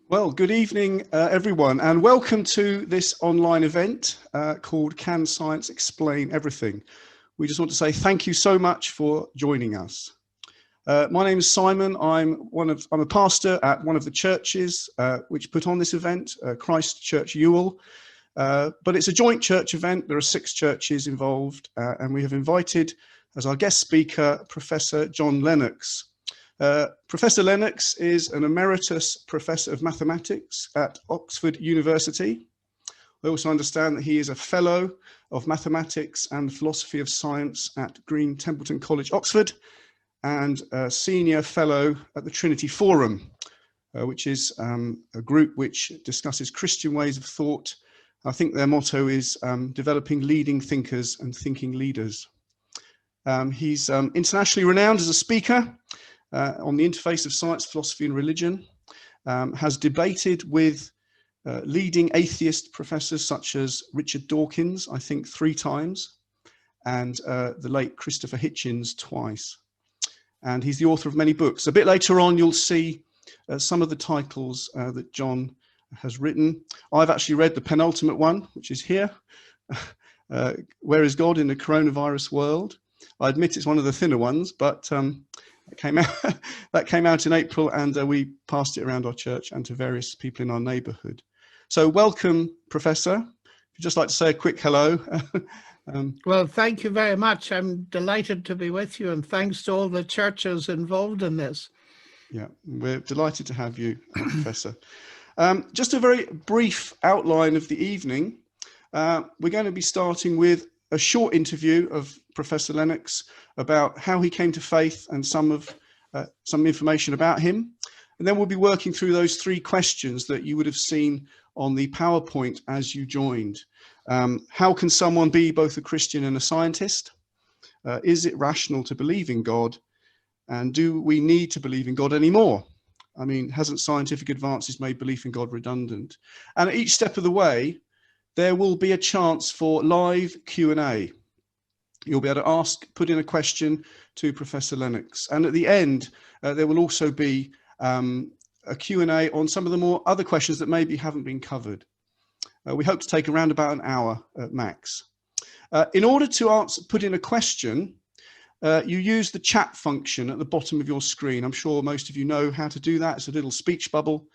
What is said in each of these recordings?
Well, good evening, everyone, and welcome to this online event called Can Science Explain Everything? We just want to say thank you so much for joining us. My name is Simon. I'm a pastor at one of the churches which put on this event, Christ Church Ewell. But it's a joint church event. There are 6 churches involved, and we have invited as our guest speaker Professor John Lennox. Professor Lennox is an emeritus professor of mathematics at Oxford University. I also understand that he is a fellow of mathematics and philosophy of science at Green Templeton College, Oxford, and a senior fellow at the Trinity Forum, which is a group which discusses Christian ways of thought. I think their motto is developing leading thinkers and thinking leaders. He's internationally renowned as a speaker on the interface of science, philosophy and religion, has debated with leading atheist professors such as Richard Dawkins, I think 3 times, and the late Christopher Hitchens twice. And he's the author of many books. A bit later on, you'll see some of the titles that John has written. I've actually read the penultimate one, which is here, Where is God in the Coronavirus World? I admit it's one of the thinner ones, but that came out in April, and we passed it around our church and to various people in our neighbourhood. So welcome, Professor. If you'd just like to say a quick hello. Well, thank you very much. I'm delighted to be with you, and thanks to all the churches involved in this. Yeah, we're delighted to have you, Professor. Just a very brief outline of the evening. We're going to be starting with a short interview of Professor Lennox about how he came to faith and some information about him. And then we'll be working through those 3 questions that you would have seen on the PowerPoint as you joined. How can someone be both a Christian and a scientist? Is it rational to believe in God? And do we need to believe in God anymore? I mean, hasn't scientific advances made belief in God redundant? And at each step of the way, there will be a chance for live Q&A. You'll be able to put in a question to Professor Lennox. And at the end, there will also be a Q&A on some of the more other questions that maybe haven't been covered. We hope to take around about an hour at max. In order to put in a question, you use the chat function at the bottom of your screen. I'm sure most of you know how to do that. It's a little speech bubble.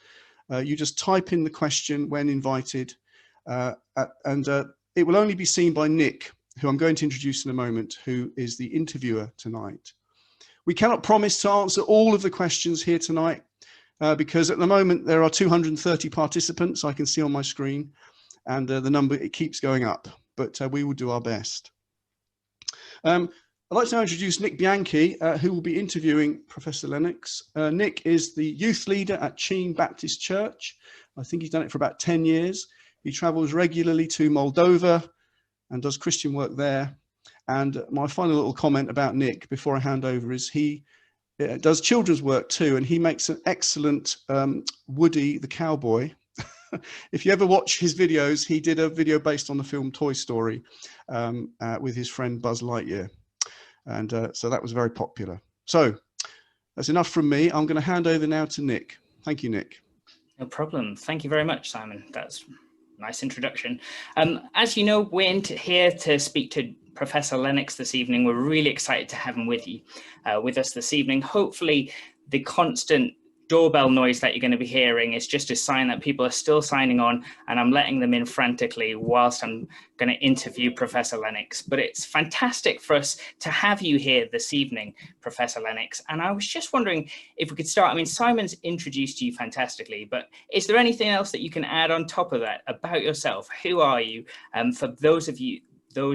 You just type in the question when invited, and it will only be seen by Nick, who I'm going to introduce in a moment, who is the interviewer tonight. We cannot promise to answer all of the questions here tonight because at the moment there are 230 participants I can see on my screen, and the number, it keeps going up, but we will do our best. I'd like to now introduce Nick Bianchi, who will be interviewing Professor Lennox. Nick is the youth leader at Cheam Baptist Church. I think he's done it for about 10 years. He travels regularly to Moldova and does Christian work there. And my final little comment about Nick before I hand over is he does children's work too, and he makes an excellent Woody the cowboy. If you ever watch his videos, he did a video based on the film Toy Story with his friend Buzz Lightyear. And so that was very popular. So that's enough from me. I'm going to hand over now to Nick. Thank you, Nick. No problem. Thank you very much, Simon. That's a nice introduction. As you know, we're here to speak to Professor Lennox this evening. We're really excited to have him with us this evening. Hopefully, the constant doorbell noise that you're going to be hearing is just a sign that people are still signing on, and I'm letting them in frantically whilst I'm going to interview Professor Lennox. But it's fantastic for us to have you here this evening, Professor Lennox. And I was just wondering if we could start. I mean, Simon's introduced you fantastically, but is there anything else that you can add on top of that about yourself? Who are you? For those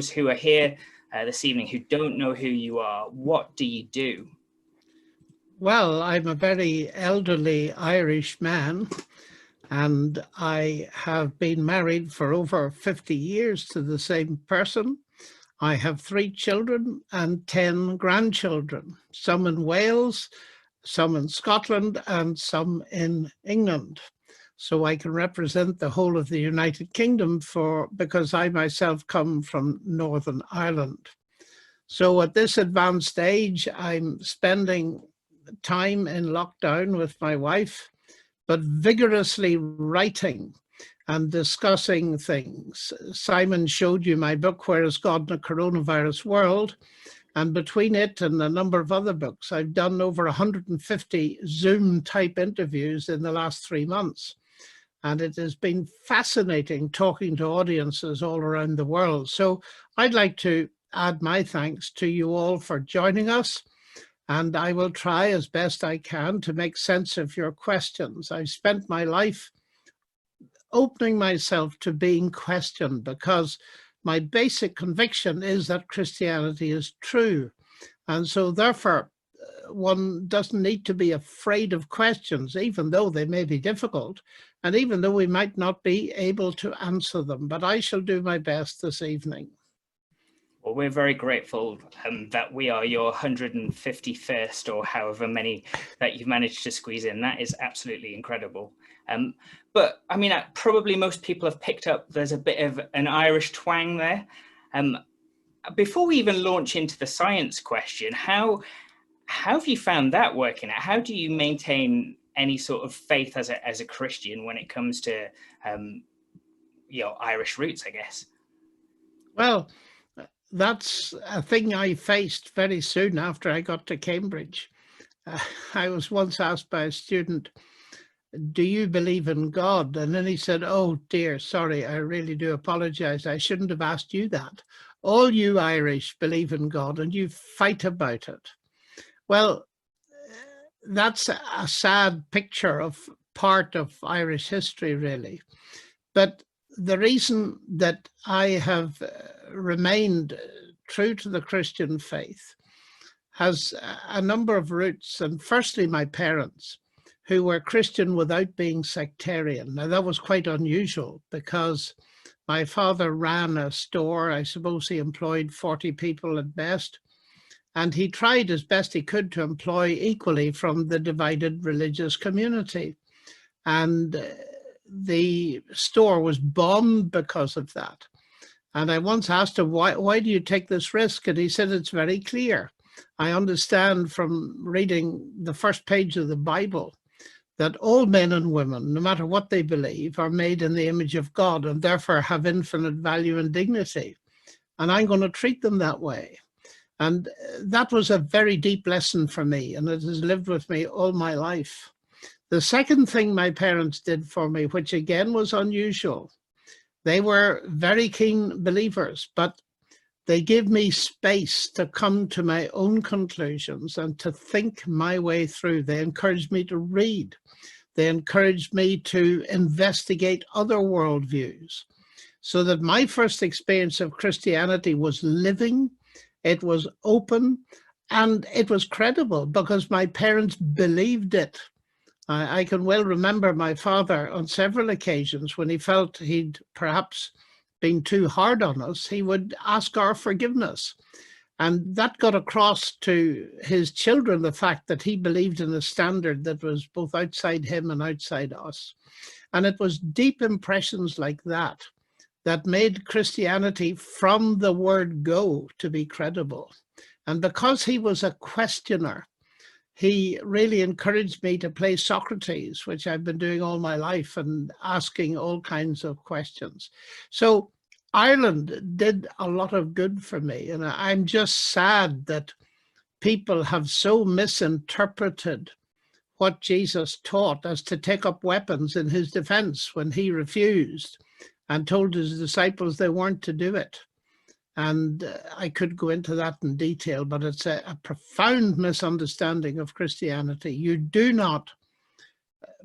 who are here this evening who don't know who you are, what do you do? Well, I'm a very elderly Irish man, and I have been married for over 50 years to the same person. I have 3 children and 10 grandchildren, some in Wales, some in Scotland, and some in England. So I can represent the whole of the United Kingdom because I myself come from Northern Ireland. So at this advanced age, I'm spending time in lockdown with my wife but vigorously writing and discussing things. Simon showed you my book, Where is God in a Coronavirus World? And between it and a number of other books, I've done over 150 Zoom type interviews in the last 3 months. And it has been fascinating talking to audiences all around the world. So I'd like to add my thanks to you all for joining us. And I will try as best I can to make sense of your questions. I've spent my life opening myself to being questioned, because my basic conviction is that Christianity is true. And so therefore, one doesn't need to be afraid of questions, even though they may be difficult, and even though we might not be able to answer them. But I shall do my best this evening. Well, we're very grateful that we are your 151st, or however many that you've managed to squeeze in. That is absolutely incredible. But I mean, probably most people have picked up there's a bit of an Irish twang there. Before we even launch into the science question, how have you found that working out? How do you maintain any sort of faith as a Christian when it comes to your Irish roots, I guess? Well, that's a thing I faced very soon after I got to Cambridge. I was once asked by a student, "Do you believe in God?" And then he said, "Oh dear, sorry, I really do apologize. I shouldn't have asked you that. All you Irish believe in God and you fight about it." Well, that's a sad picture of part of Irish history, really. But the reason that I have remained true to the Christian faith has a number of roots. And firstly, my parents, who were Christian without being sectarian. Now, that was quite unusual, because my father ran a store. I suppose he employed 40 people at best. And he tried as best he could to employ equally from the divided religious community. And the store was bombed because of that. And I once asked him, why do you take this risk? And he said, it's very clear. I understand from reading the first page of the Bible that all men and women, no matter what they believe, are made in the image of God and therefore have infinite value and dignity. And I'm going to treat them that way. And that was a very deep lesson for me, and it has lived with me all my life. The second thing my parents did for me, which again was unusual, they were very keen believers, but they gave me space to come to my own conclusions and to think my way through. They encouraged me to read. They encouraged me to investigate other worldviews, so that my first experience of Christianity was living, it was open, and it was credible because my parents believed it. I can well remember my father on several occasions when he felt he'd perhaps been too hard on us, he would ask our forgiveness. And that got across to his children the fact that he believed in a standard that was both outside him and outside us. And it was deep impressions like that that made Christianity from the word go to be credible. And because he was a questioner, he really encouraged me to play Socrates, which I've been doing all my life, and asking all kinds of questions. So Ireland did a lot of good for me. And I'm just sad that people have so misinterpreted what Jesus taught as to take up weapons in his defense when he refused and told his disciples they weren't to do it. And I could go into that in detail, but it's a profound misunderstanding of Christianity. You do not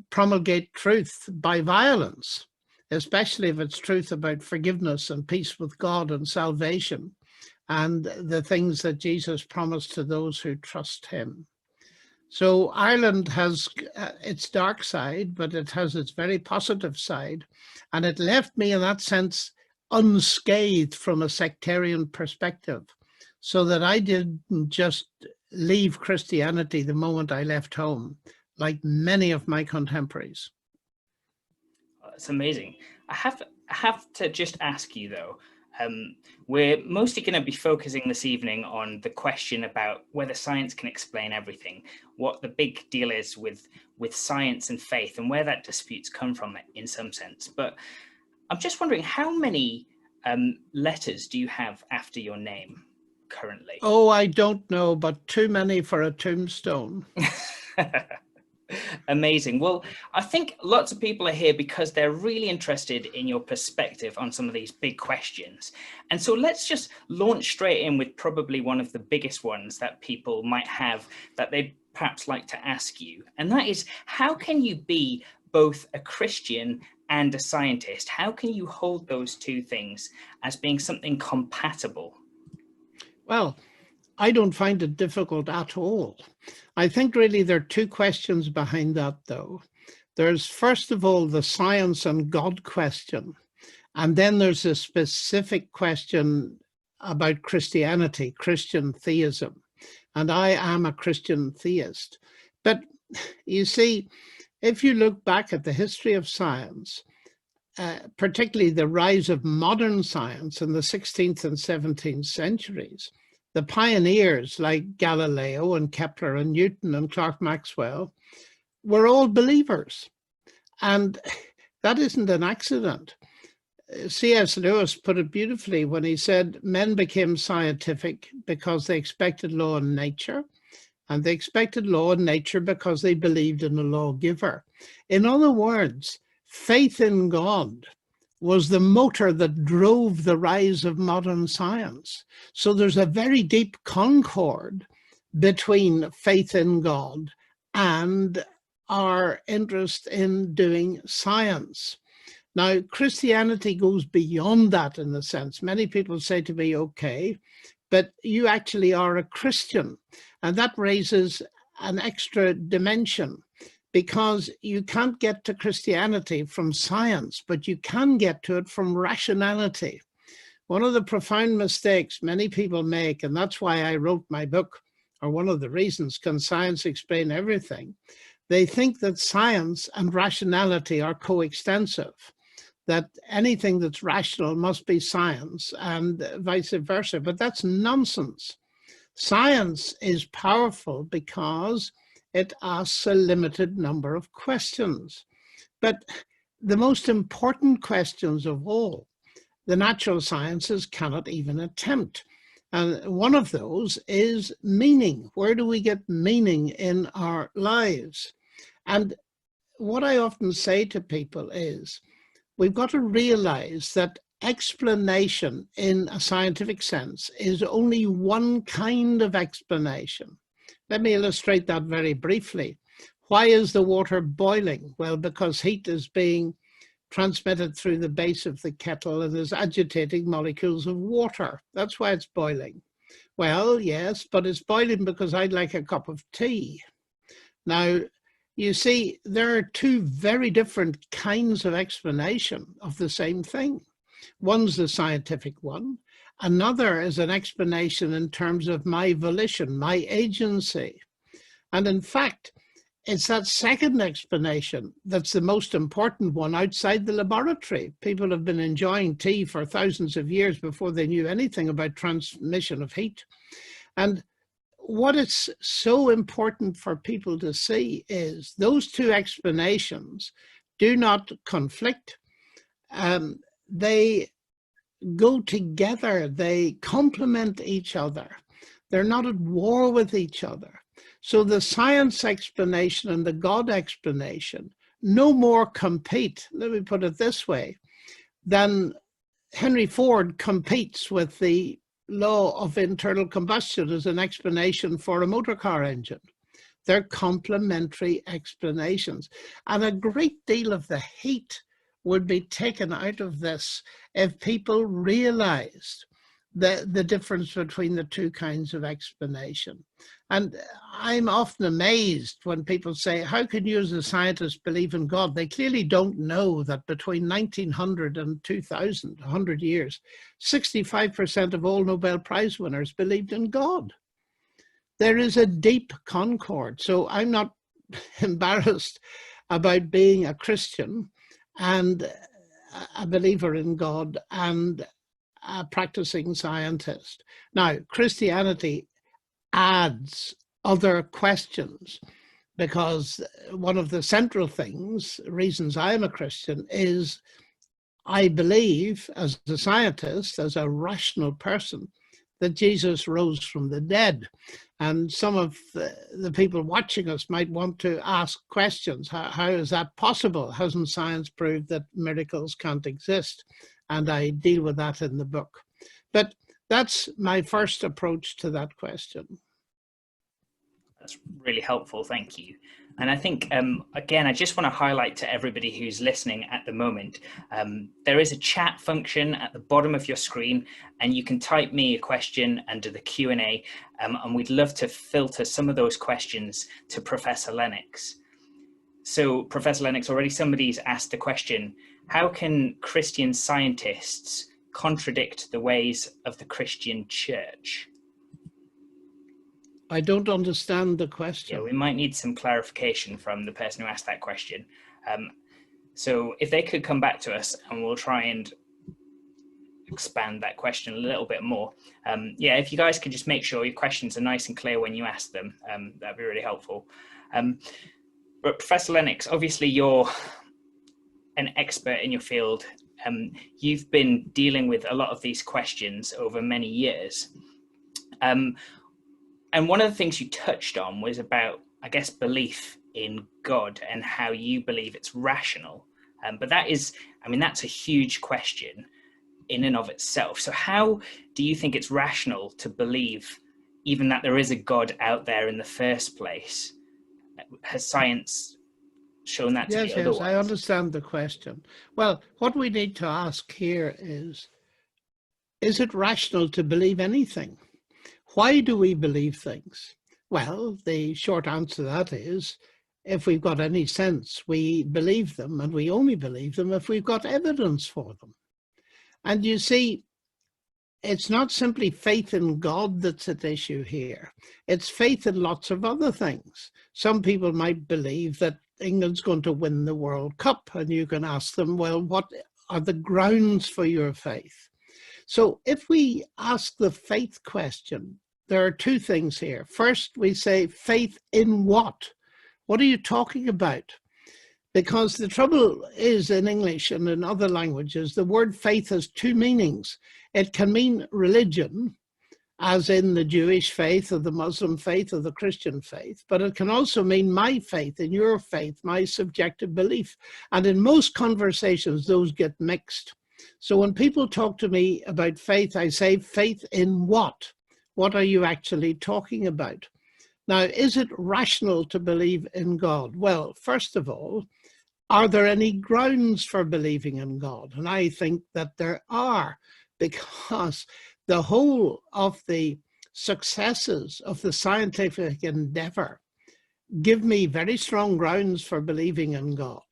promulgate truth by violence, especially if it's truth about forgiveness and peace with God and salvation and the things that Jesus promised to those who trust him. So Ireland has its dark side, but it has its very positive side. And it left me in that sense unscathed from a sectarian perspective, so that I didn't just leave Christianity the moment I left home, like many of my contemporaries. That's amazing. I have to just ask you though, We're mostly going to be focusing this evening on the question about whether science can explain everything, what the big deal is with science and faith, and where that disputes come from in some sense. But I'm just wondering, how many letters do you have after your name currently? Oh, I don't know, but too many for a tombstone. Amazing. Well, I think lots of people are here because they're really interested in your perspective on some of these big questions. And so let's just launch straight in with probably one of the biggest ones that people might have that they'd perhaps like to ask you. And that is, how can you be both a Christian and a scientist? How can you hold those two things as being something compatible? Well, I don't find it difficult at all. I think really there are two questions behind that, though. There's, first of all, the science and God question. And then there's a specific question about Christianity, Christian theism. And I am a Christian theist. But you see, if you look back at the history of science, particularly the rise of modern science in the 16th and 17th centuries, the pioneers like Galileo and Kepler and Newton and Clerk Maxwell were all believers. And that isn't an accident. C.S. Lewis put it beautifully when he said, men became scientific because they expected law in nature, and they expected law in nature because they believed in a lawgiver. In other words, faith in God was the motor that drove the rise of modern science. So there's a very deep concord between faith in God and our interest in doing science. Now, Christianity goes beyond that in a sense. Many people say to me, okay, but you actually are a Christian. And that raises an extra dimension, because you can't get to Christianity from science, but you can get to it from rationality. One of the profound mistakes many people make, and that's why I wrote my book, or one of the reasons, Can Science Explain Everything? They think that science and rationality are coextensive, that anything that's rational must be science and vice versa, but that's nonsense. Science is powerful because it asks a limited number of questions. But the most important questions of all, the natural sciences cannot even attempt. And one of those is meaning. Where do we get meaning in our lives? And what I often say to people is, we've got to realize that explanation in a scientific sense is only one kind of explanation. Let me illustrate that very briefly. Why is the water boiling? Well, because heat is being transmitted through the base of the kettle and is agitating molecules of water. That's why it's boiling. Well, yes, but it's boiling because I'd like a cup of tea. Now, you see, there are two very different kinds of explanation of the same thing. One's the scientific one. Another is an explanation in terms of my volition, my agency. And in fact, it's that second explanation that's the most important one outside the laboratory. People have been enjoying tea for thousands of years before they knew anything about transmission of heat. And what is so important for people to see is those two explanations do not conflict. They go together, they complement each other. They're not at war with each other. So the science explanation and the God explanation no more compete, let me put it this way, than Henry Ford competes with the law of internal combustion as an explanation for a motor car engine. They're complementary explanations. And a great deal of the heat would be taken out of this if people realized the difference between the two kinds of explanation. And I'm often amazed when people say, how can you as a scientist believe in God? They clearly don't know that between 1900 and 2000, 100 years, 65% of all Nobel Prize winners believed in God. There is a deep concord. So I'm not embarrassed about being a Christian and a believer in God and a practicing scientist. Now, Christianity adds other questions, because one of the central reasons I am a Christian, is I believe as a scientist, as a rational person, that Jesus rose from the dead. And some of the people watching us might want to ask questions. How is that possible? Hasn't science proved that miracles can't exist? And I deal with that in the book. But that's my first approach to that question. That's really helpful, thank you. And I think, again, I just want to highlight to everybody who's listening at the moment, there is a chat function at the bottom of your screen, and you can type me a question under the Q&A, and we'd love to filter some of those questions to Professor Lennox. So, Professor Lennox, already somebody's asked the question, how can Christian scientists contradict the ways of the Christian church? I don't understand the question. Yeah, we might need some clarification from the person who asked that question. So if they could come back to us, and we'll try and expand that question a little bit more. Yeah, if you guys could just make sure your questions are nice and clear when you ask them, that'd be really helpful. But Professor Lennox, obviously you're an expert in your field. You've been dealing with a lot of these questions over many years. And one of the things you touched on was about, I guess, belief in God and how you believe it's rational. But that is, I mean, that's a huge question in and of itself. So how do you think it's rational to believe even that there is a God out there in the first place? Has science shown that to be otherwise? Yes, I understand the question. Well, what we need to ask here is it rational to believe anything? Why do we believe things? Well, the short answer to that is, if we've got any sense, we believe them, and we only believe them if we've got evidence for them. And you see, it's not simply faith in God that's at issue here. It's faith in lots of other things. Some people might believe that England's going to win the World Cup, and you can ask them, well, what are the grounds for your faith? So if we ask the faith question, there are two things here. First, we say faith in what? What are you talking about? Because the trouble is, in English and in other languages, the word faith has two meanings. It can mean religion, as in the Jewish faith or the Muslim faith or the Christian faith, but it can also mean my faith and your faith, my subjective belief. And in most conversations, those get mixed. So when people talk to me about faith, I say, faith in what? What are you actually talking about? Now, is it rational to believe in God? Well, first of all, are there any grounds for believing in God? And I think that there are, because the whole of the successes of the scientific endeavor give me very strong grounds for believing in God.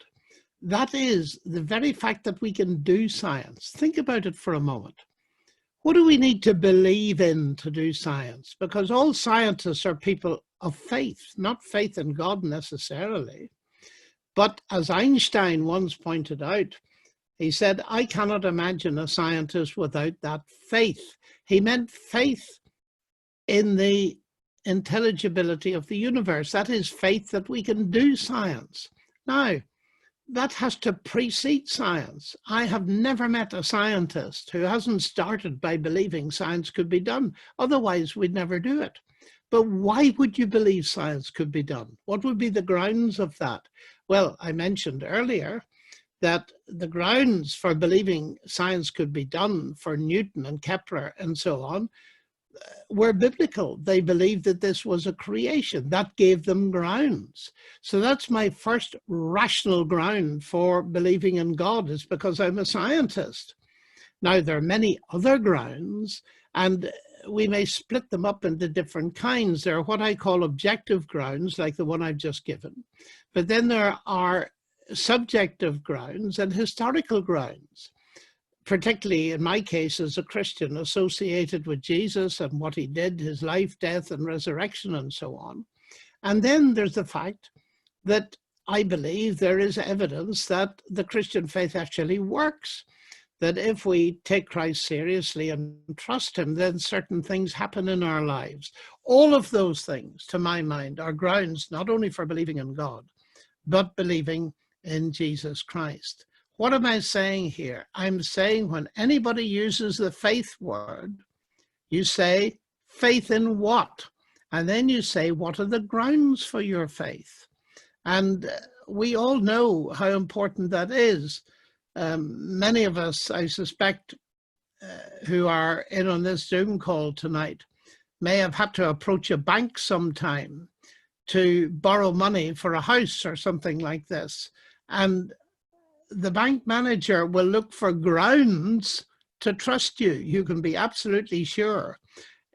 That is the very fact that we can do science. Think about it for a moment. What do we need to believe in to do science? Because all scientists are people of faith, not faith in God necessarily. But as Einstein once pointed out, he said, I cannot imagine a scientist without that faith. He meant faith in the intelligibility of the universe. That is faith that we can do science. Now, that has to precede science. I have never met a scientist who hasn't started by believing science could be done. Otherwise, we'd never do it. But why would you believe science could be done? What would be the grounds of that? Well, I mentioned earlier that the grounds for believing science could be done for Newton and Kepler and so on were biblical. They believed that this was a creation. That gave them grounds. So that's my first rational ground for believing in God, is because I'm a scientist. Now, there are many other grounds, and we may split them up into different kinds. There are what I call objective grounds, like the one I've just given. But then there are subjective grounds and historical grounds, particularly in my case as a Christian associated with Jesus and what he did, his life, death, and resurrection, and so on. And then there's the fact that I believe there is evidence that the Christian faith actually works. that if we take Christ seriously and trust him, then certain things happen in our lives. All of those things, to my mind, are grounds not only for believing in God, but believing in Jesus Christ. What am I saying here? I'm saying when anybody uses the faith word, you say, faith in what? And then you say, what are the grounds for your faith? And we all know how important that is. Many of us, I suspect, who are in on this Zoom call tonight may have had to approach a bank sometime to borrow money for a house or something like this. And the bank manager will look for grounds to trust you. You can be absolutely sure.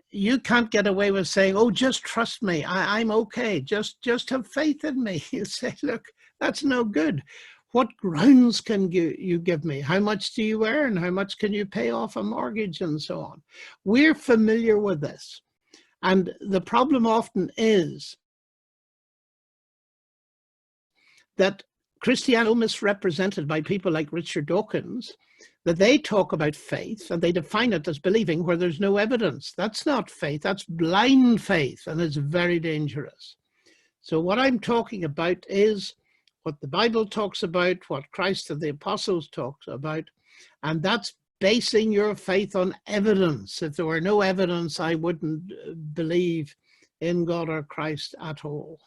You can't get away with saying, oh, just trust me. I'm okay. Just have faith in me. You say, look, that's no good. What grounds can you give me? How much do you earn? How much can you pay off a mortgage and so on? We're familiar with this. And the problem often is that Christianity is misrepresented by people like Richard Dawkins, that they talk about faith and they define it as believing where there's no evidence. That's not faith, that's blind faith, and it's very dangerous. So what I'm talking about is what the Bible talks about, what Christ and the apostles talks about, and that's basing your faith on evidence. If there were no evidence, I wouldn't believe in God or Christ at all.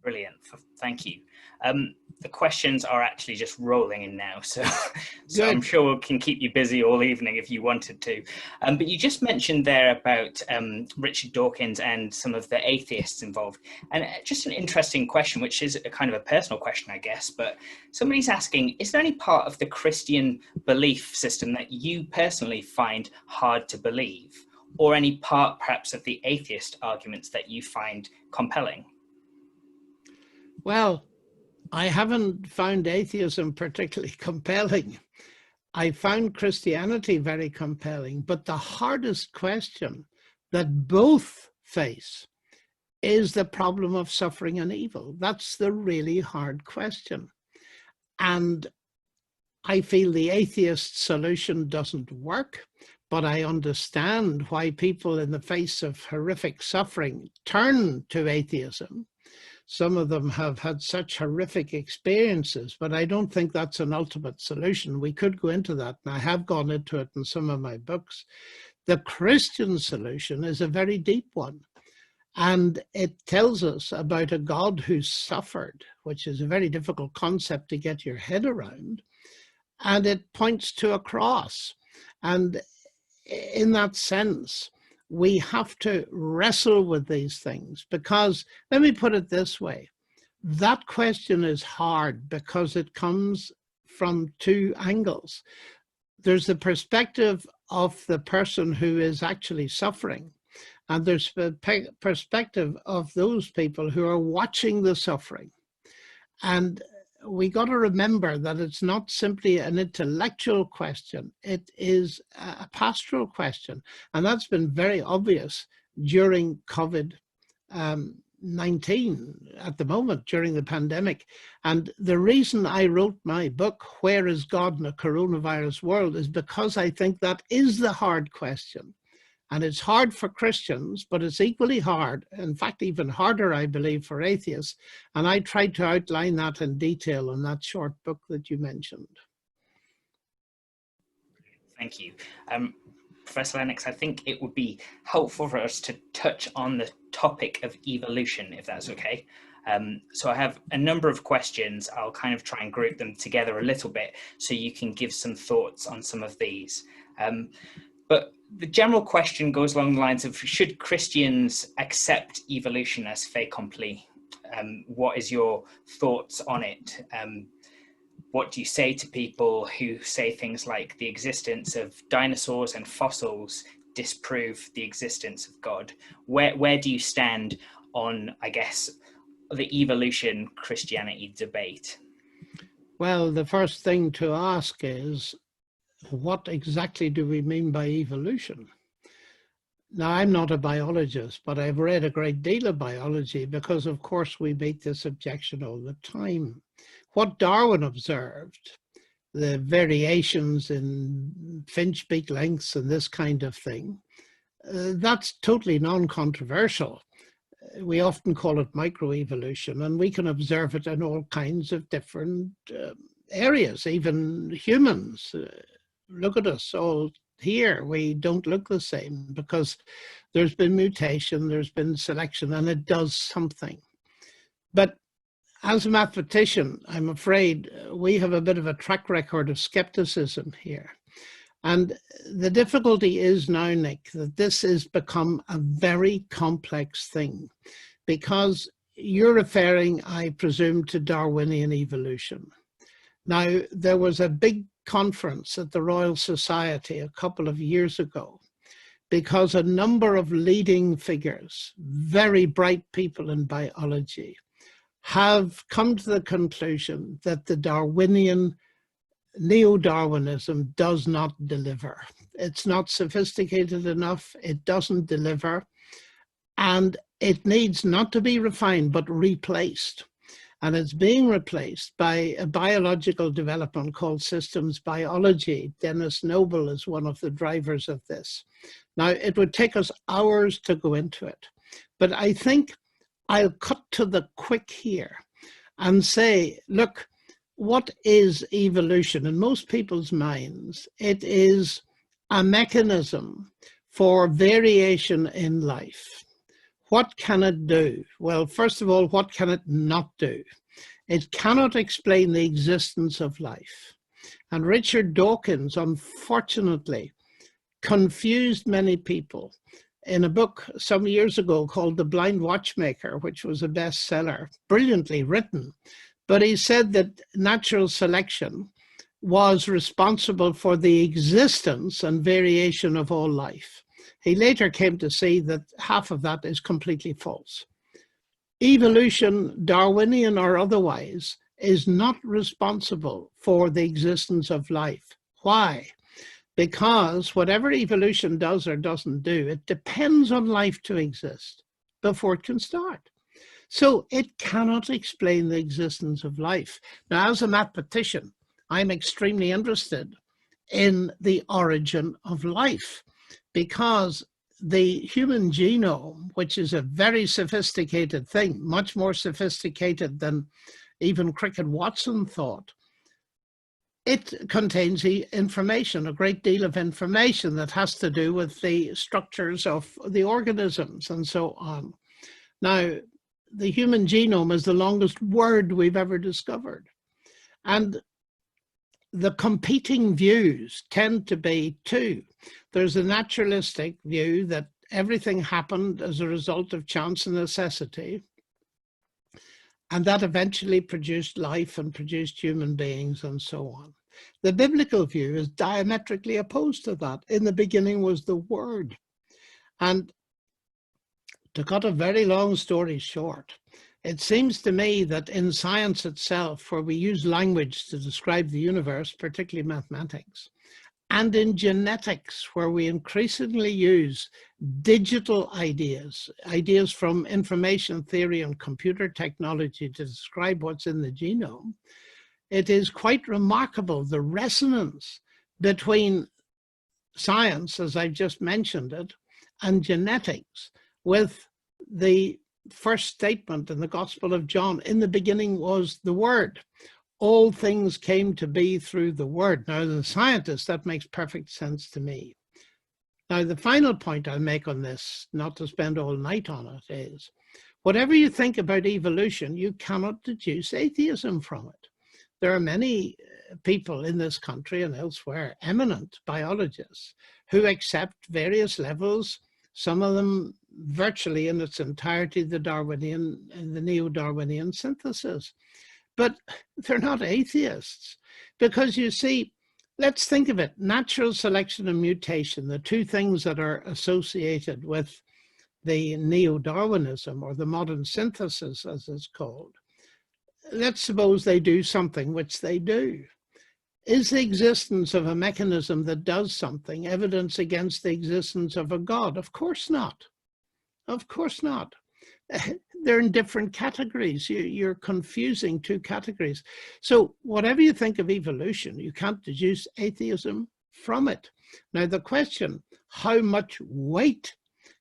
Brilliant. Thank you. The questions are actually just rolling in now, so I'm sure we can keep you busy all evening if you wanted to. But you just mentioned there about Richard Dawkins and some of the atheists involved. And just an interesting question, which is a kind of a personal question, I guess, but somebody's asking, is there any part of the Christian belief system that you personally find hard to believe, or any part perhaps of the atheist arguments that you find compelling? Well, I haven't found atheism particularly compelling. I found Christianity very compelling, but the hardest question that both face is the problem of suffering and evil. That's the really hard question. And I feel the atheist solution doesn't work, but I understand why people in the face of horrific suffering turn to atheism. Some of them have had such horrific experiences, but I don't think that's an ultimate solution. We could go into that, and I have gone into it in some of my books. The Christian solution is a very deep one, and it tells us about a God who suffered, which is a very difficult concept to get your head around, and it points to a cross. And in that sense, we have to wrestle with these things, because, let me put it this way, that question is hard because it comes from two angles. There's the perspective of the person who is actually suffering, and there's the perspective of those people who are watching the suffering. And we got to remember that it's not simply an intellectual question, it is a pastoral question. And that's been very obvious during COVID-19 at the moment, during the pandemic. And the reason I wrote my book, Where is God in a Coronavirus World, is because I think that is the hard question. And it's hard for Christians, but it's equally hard, in fact, even harder, I believe, for atheists. And I tried to outline that in detail in that short book that you mentioned. Thank you. Professor Lennox, I think it would be helpful for us to touch on the topic of evolution, if that's okay. So I have a number of questions. I'll kind of try and group them together a little bit so you can give some thoughts on some of these. But the general question goes along the lines of, should Christians accept evolution as fait accompli? What is your thoughts on it? What do you say to people who say things like the existence of dinosaurs and fossils disprove the existence of God? Where do you stand on, I guess, the evolution Christianity debate? Well, the first thing to ask is, what exactly do we mean by evolution? Now, I'm not a biologist, but I've read a great deal of biology because, of course, we make this objection all the time. What Darwin observed the variations in finch beak lengths and this kind of thing, that's totally non-controversial. We often call it microevolution, and we can observe it in all kinds of different areas, even humans. Look at us all here. We don't look the same because there's been mutation, there's been selection, and it does something. But as a mathematician, I'm afraid we have a bit of a track record of skepticism here. And the difficulty is now, Nick, that this has become a very complex thing, because you're referring, I presume, to Darwinian evolution. Now, there was a big conference at the Royal Society a couple of years ago, because a number of leading figures, very bright people in biology, have come to the conclusion that the Darwinian neo-Darwinism does not deliver. It's not sophisticated enough, it doesn't deliver, and it needs not to be refined but replaced. And it's being replaced by a biological development called systems biology. Dennis Noble is one of the drivers of this. Now, it would take us hours to go into it, but I think I'll cut to the quick here and say, look, what is evolution? In most people's minds, it is a mechanism for variation in life. What can it do? Well, first of all, what can it not do? It cannot explain the existence of life. And Richard Dawkins, unfortunately, confused many people in a book some years ago called The Blind Watchmaker, which was a bestseller, brilliantly written. But he said that natural selection was responsible for the existence and variation of all life. He later came to see that half of that is completely false. Evolution, Darwinian or otherwise, is not responsible for the existence of life. Why? Because whatever evolution does or doesn't do, it depends on life to exist before it can start. So it cannot explain the existence of life. Now, as a mathematician, I'm extremely interested in the origin of life, because the human genome, which is a very sophisticated thing, much more sophisticated than even Cricket Watson thought, it contains information, a great deal of information that has to do with the structures of the organisms and so on. Now, the human genome is the longest word we've ever discovered. And the competing views tend to be two. There's a naturalistic view that everything happened as a result of chance and necessity, and that eventually produced life and produced human beings and so on. The biblical view is diametrically opposed to that. In the beginning was the Word. And to cut a very long story short, it seems to me that in science itself, where we use language to describe the universe, particularly mathematics, and in genetics, where we increasingly use digital ideas, ideas from information theory and computer technology to describe what's in the genome, it is quite remarkable the resonance between science, as I've just mentioned it, and genetics, with the first statement in the Gospel of John, in the beginning was the Word. All things came to be through the Word. Now, as a scientist, that makes perfect sense to me. Now, the final point I'll make on this, not to spend all night on it, is whatever you think about evolution, you cannot deduce atheism from it. There are many people in this country and elsewhere, eminent biologists, who accept various levels, some of them virtually in its entirety, the Darwinian and the neo-Darwinian synthesis. But they're not atheists, because you see, let's think of it, natural selection and mutation, the two things that are associated with the neo-Darwinism, or the modern synthesis as it's called. Let's suppose they do something, which they do. Is the existence of a mechanism that does something evidence against the existence of a God? Of course not. Of course not. they're in different categories. You're confusing two categories. So whatever you think of evolution, you can't deduce atheism from it. Now the question, how much weight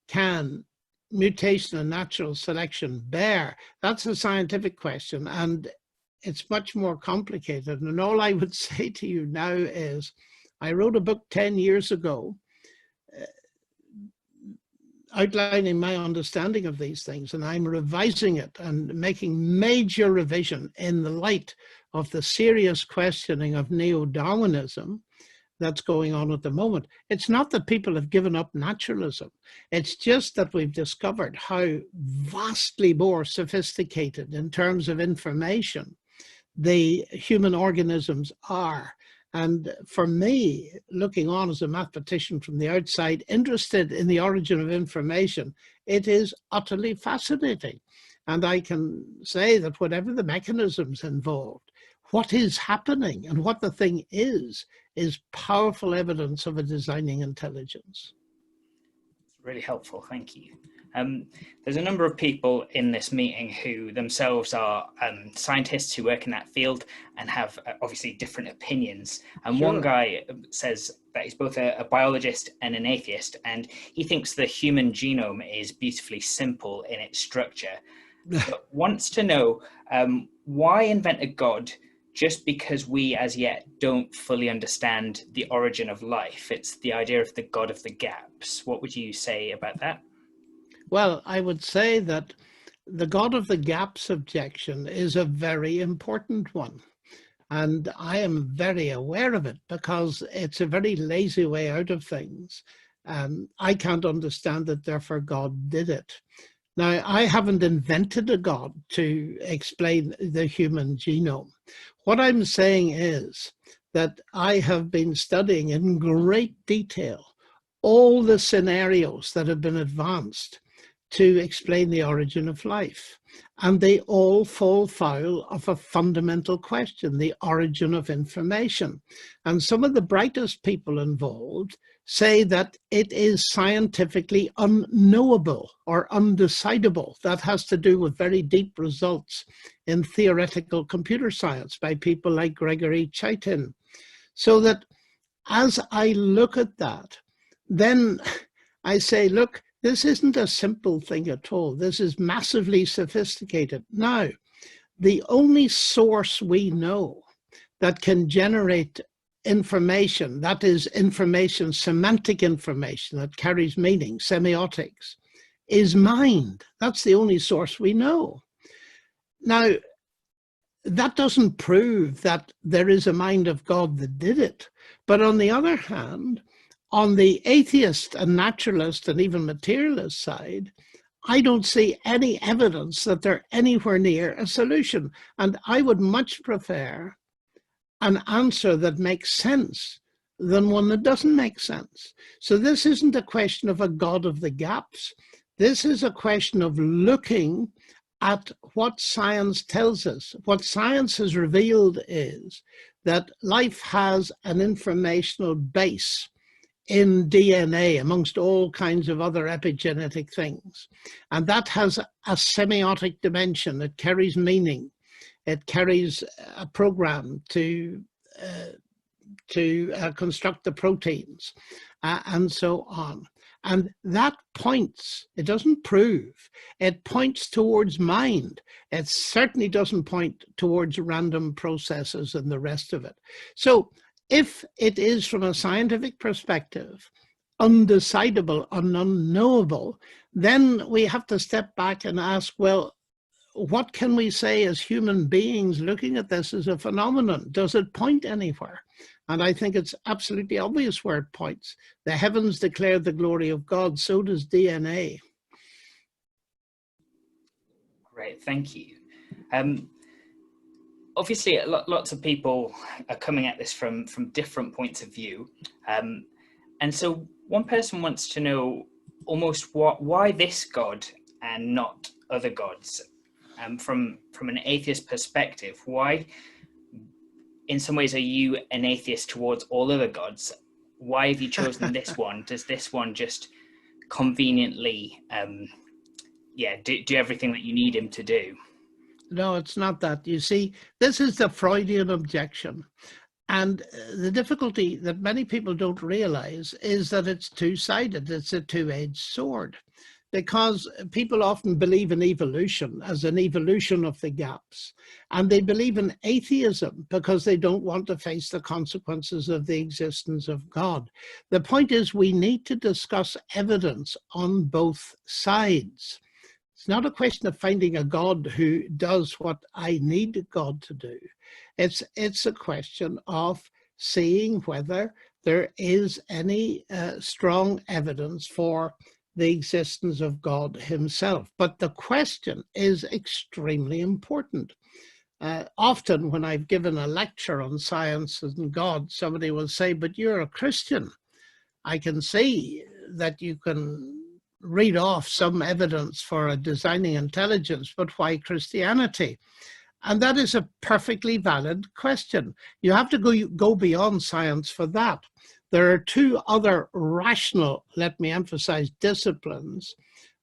can mutation and natural selection bear? That's a scientific question, and it's much more complicated. And all I would say to you now is, I wrote a book 10 years ago outlining my understanding of these things, and I'm revising it and making major revision in the light of the serious questioning of neo-Darwinism that's going on at the moment. It's not that people have given up naturalism. It's just that we've discovered how vastly more sophisticated in terms of information the human organisms are. And for me, looking on as a mathematician from the outside, interested in the origin of information, it is utterly fascinating. And I can say that whatever the mechanisms involved, what is happening and what the thing is powerful evidence of a designing intelligence. Really helpful, thank you. There's a number of people in this meeting who themselves are scientists who work in that field and have obviously different opinions. And Sure. One guy says that he's both a biologist and an atheist, and he thinks the human genome is beautifully simple in its structure, but wants to know why invent a God just because we as yet don't fully understand the origin of life. It's the idea of the God of the gaps. What would you say about that? Well, I would say that the God of the gaps objection is a very important one. And I am very aware of it because it's a very lazy way out of things. I can't understand it, therefore God did it. Now, I haven't invented a God to explain the human genome. What I'm saying is that I have been studying in great detail all the scenarios that have been advanced to explain the origin of life. And they all fall foul of a fundamental question, the origin of information. And some of the brightest people involved say that it is scientifically unknowable or undecidable. That has to do with very deep results in theoretical computer science by people like Gregory Chaitin. So that as I look at that, then I say, look, this isn't a simple thing at all. This is massively sophisticated. Now, the only source we know that can generate information, that is information, semantic information that carries meaning, semiotics, is mind. That's the only source we know. Now, that doesn't prove that there is a mind of God that did it. But on the other hand, on the atheist and naturalist and even materialist side, I don't see any evidence that they're anywhere near a solution. And I would much prefer an answer that makes sense than one that doesn't make sense. So this isn't a question of a God of the gaps. This is a question of looking at what science tells us. What science has revealed is that life has an informational base in DNA amongst all kinds of other epigenetic things. And that has a semiotic dimension. It carries meaning. It carries a program to construct the proteins and so on. And that points, it doesn't prove, it points towards mind. It certainly doesn't point towards random processes and the rest of it. So if it is from a scientific perspective, undecidable and unknowable, then we have to step back and ask, well, what can we say as human beings looking at this as a phenomenon? Does it point anywhere? And I think it's absolutely obvious where it points. The heavens declare the glory of God, so does DNA. Great, thank you. Obviously, lots of people are coming at this from different points of view. And so one person wants to know almost why this God and not other gods? From an atheist perspective, why, in some ways, are you an atheist towards all other gods? Why have you chosen this one? Does this one just conveniently, do everything that you need him to do. No, it's not that. You see, this is the Freudian objection. And the difficulty that many people don't realize is that it's two-sided. It's a two-edged sword, because people often believe in evolution as an evolution of the gaps. And they believe in atheism because they don't want to face the consequences of the existence of God. The point is, we need to discuss evidence on both sides. It's not a question of finding a God who does what I need God to do. It's a question of seeing whether there is any strong evidence for the existence of God himself. But the question is extremely important. Often when I've given a lecture on science and God, somebody will say, but you're a Christian. I can see that you can read off some evidence for a designing intelligence, but why Christianity? And that is a perfectly valid question. You have to go beyond science for that. There are two other rational, let me emphasize, disciplines.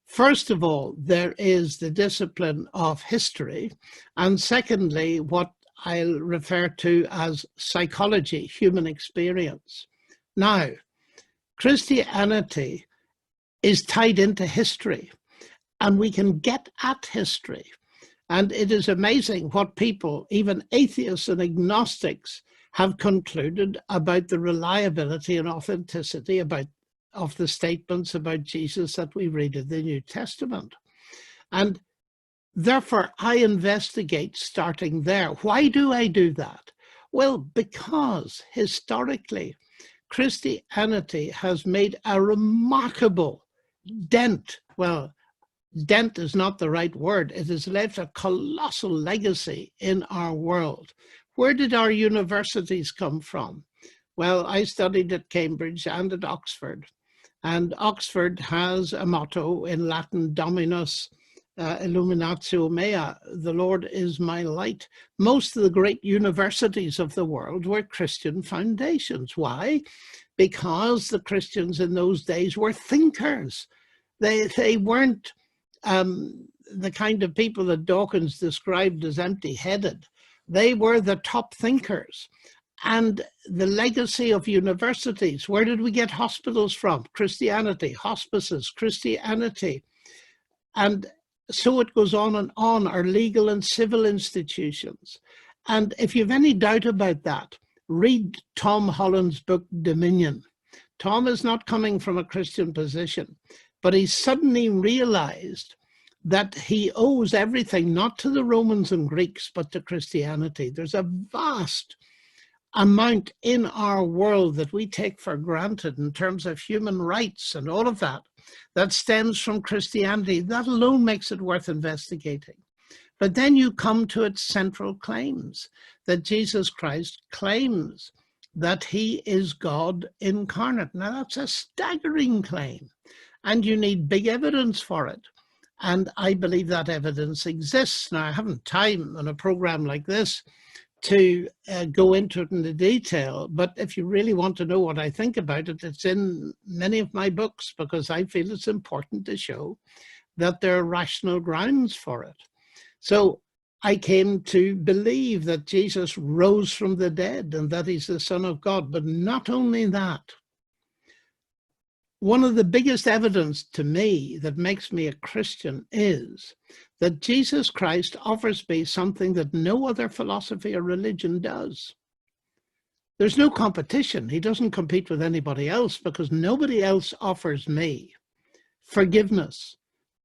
First of all, there is the discipline of history. And secondly, what I'll refer to as psychology, human experience. Now, Christianity is tied into history, and we can get at history. And it is amazing what people, even atheists and agnostics, have concluded about the reliability and authenticity of the statements about Jesus that we read in the New Testament. And therefore, I investigate starting there. Why do I do that? Well, because historically, Christianity has made a remarkable dent. Well, dent is not the right word. It has left a colossal legacy in our world. Where did our universities come from? Well, I studied at Cambridge and at Oxford. And Oxford has a motto in Latin, Dominus illuminatio mea, the Lord is my light. Most of the great universities of the world were Christian foundations. Why? Because the Christians in those days were thinkers. They weren't the kind of people that Dawkins described as empty-headed. They were the top thinkers. And the legacy of universities, where did we get hospitals from? Christianity, hospices, Christianity. And so it goes on, our legal and civil institutions. And if you have any doubt about that, read Tom Holland's book, Dominion. Tom is not coming from a Christian position, but he suddenly realized that he owes everything not to the Romans and Greeks, but to Christianity. There's a vast amount in our world that we take for granted in terms of human rights and all of that, that stems from Christianity. That alone makes it worth investigating. But then you come to its central claims, that Jesus Christ claims that he is God incarnate. Now that's a staggering claim, and you need big evidence for it. And I believe that evidence exists. Now, I haven't time on a program like this to go into it in the detail, but if you really want to know what I think about it, it's in many of my books, because I feel it's important to show that there are rational grounds for it. So I came to believe that Jesus rose from the dead and that he's the Son of God. But not only that, one of the biggest evidence to me that makes me a Christian is that Jesus Christ offers me something that no other philosophy or religion does. There's no competition. He doesn't compete with anybody else, because nobody else offers me forgiveness,